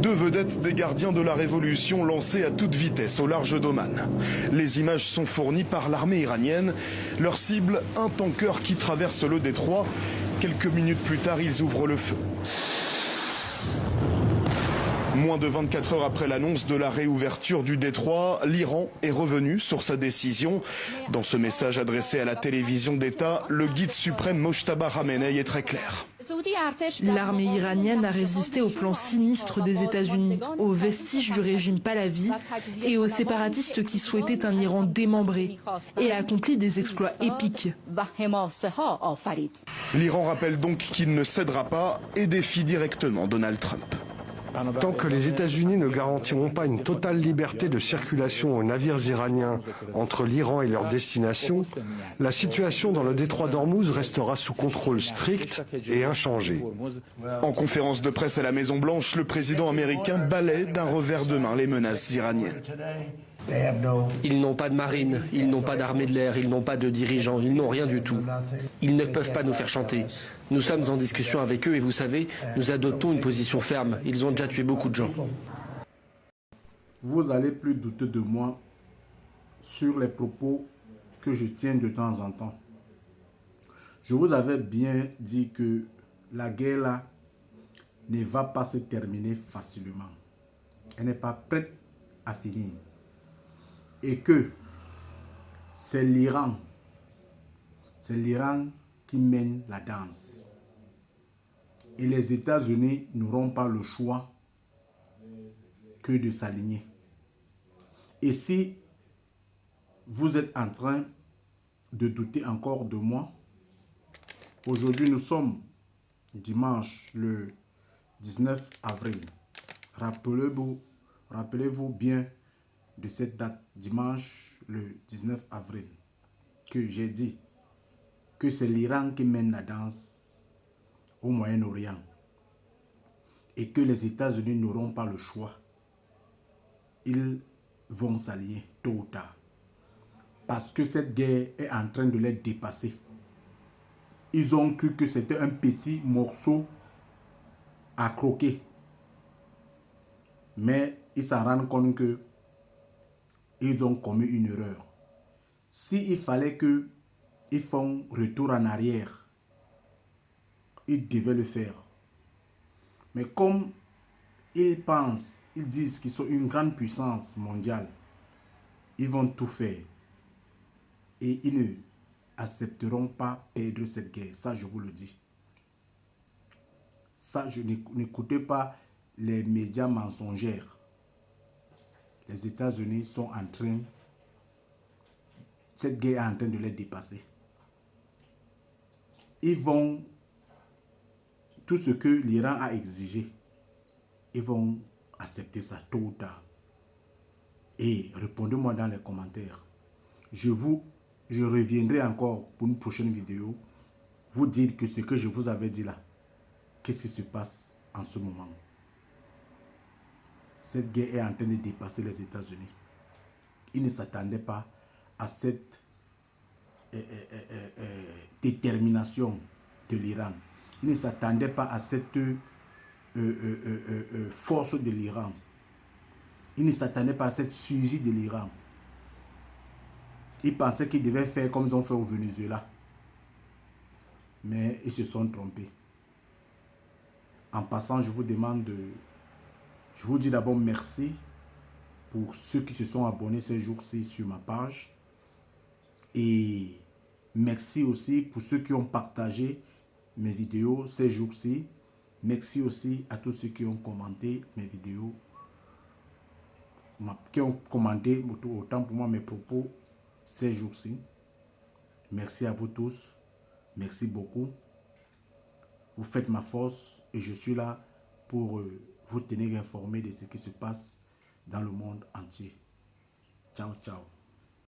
Deux vedettes des gardiens de la révolution lancées à toute vitesse au large d'Oman. Les images sont fournies par l'armée iranienne. Leur cible, un tanker qui traverse le détroit. Quelques minutes plus tard, ils ouvrent le feu. Moins de 24 heures après l'annonce de la réouverture du détroit, l'Iran est revenu sur sa décision. Dans ce message adressé à la télévision d'État, le guide suprême Mojtaba Khamenei est très clair. L'armée iranienne a résisté au plan sinistre des États-Unis, aux vestiges du régime Pahlavi et aux séparatistes qui souhaitaient un Iran démembré et a accompli des exploits épiques. L'Iran rappelle donc qu'il ne cédera pas et défie directement Donald Trump. Tant que les États-Unis ne garantiront pas une totale liberté de circulation aux navires iraniens entre l'Iran et leur destination, la situation dans le détroit d'Ormuz restera sous contrôle strict et inchangée. En conférence de presse à la Maison-Blanche, le président américain balaie d'un revers de main les menaces iraniennes. Ils n'ont pas de marine, ils n'ont pas d'armée de l'air, ils n'ont pas de dirigeants, ils n'ont rien du tout. Ils ne peuvent pas nous faire chanter. Nous sommes en discussion avec eux et vous savez, nous adoptons une position ferme. Ils ont déjà tué beaucoup de gens. Vous allez plus douter de moi sur les propos que je tiens de temps en temps. Je vous avais bien dit que la guerre là ne va pas se terminer facilement. Elle n'est pas prête à finir. Et que c'est l'Iran qui mène la danse. Et les États-Unis n'auront pas le choix que de s'aligner. Et si vous êtes en train de douter encore de moi, aujourd'hui nous sommes dimanche le 19 avril. Rappelez-vous bien de cette date, dimanche le 19 avril, que j'ai dit que c'est l'Iran qui mène la danse au Moyen-Orient et que les États-Unis n'auront pas le choix. Ils vont s'allier tôt ou tard parce que cette guerre est en train de les dépasser. Ils ont cru que c'était un petit morceau à croquer, mais ils s'en rendent compte que ils ont commis une erreur. S'il fallait qu'ils font retour en arrière, ils devaient le faire. Mais comme ils pensent, ils disent qu'ils sont une grande puissance mondiale, ils vont tout faire. Et ils ne accepteront pas perdre cette guerre. Ça, je vous le dis. Ça, n'écoutez pas les médias mensongers. Les États-Unis sont en train, cette guerre est en train de les dépasser. Ils vont, tout ce que l'Iran a exigé, ils vont accepter ça tôt ou tard. Et répondez-moi dans les commentaires. Je reviendrai encore pour une prochaine vidéo, vous dire que ce que je vous avais dit là, qu'est-ce qui se passe en ce moment. Cette guerre est en train de dépasser les États-Unis. Ils ne s'attendaient pas à cette détermination de l'Iran. Ils ne s'attendaient pas à cette force de l'Iran. Ils ne s'attendaient pas à cette survie de l'Iran. Ils pensaient qu'ils devaient faire comme ils ont fait au Venezuela. Mais ils se sont trompés. En passant, je vous dis d'abord merci pour ceux qui se sont abonnés ces jours-ci sur ma page. Et merci aussi pour ceux qui ont partagé mes vidéos ces jours-ci. Merci aussi à tous ceux qui ont commenté mes vidéos, qui ont commenté autant pour moi mes propos ces jours-ci. Merci à vous tous. Merci beaucoup. Vous faites ma force et je suis là pour vous tenir informé de ce qui se passe dans le monde entier. Ciao, ciao.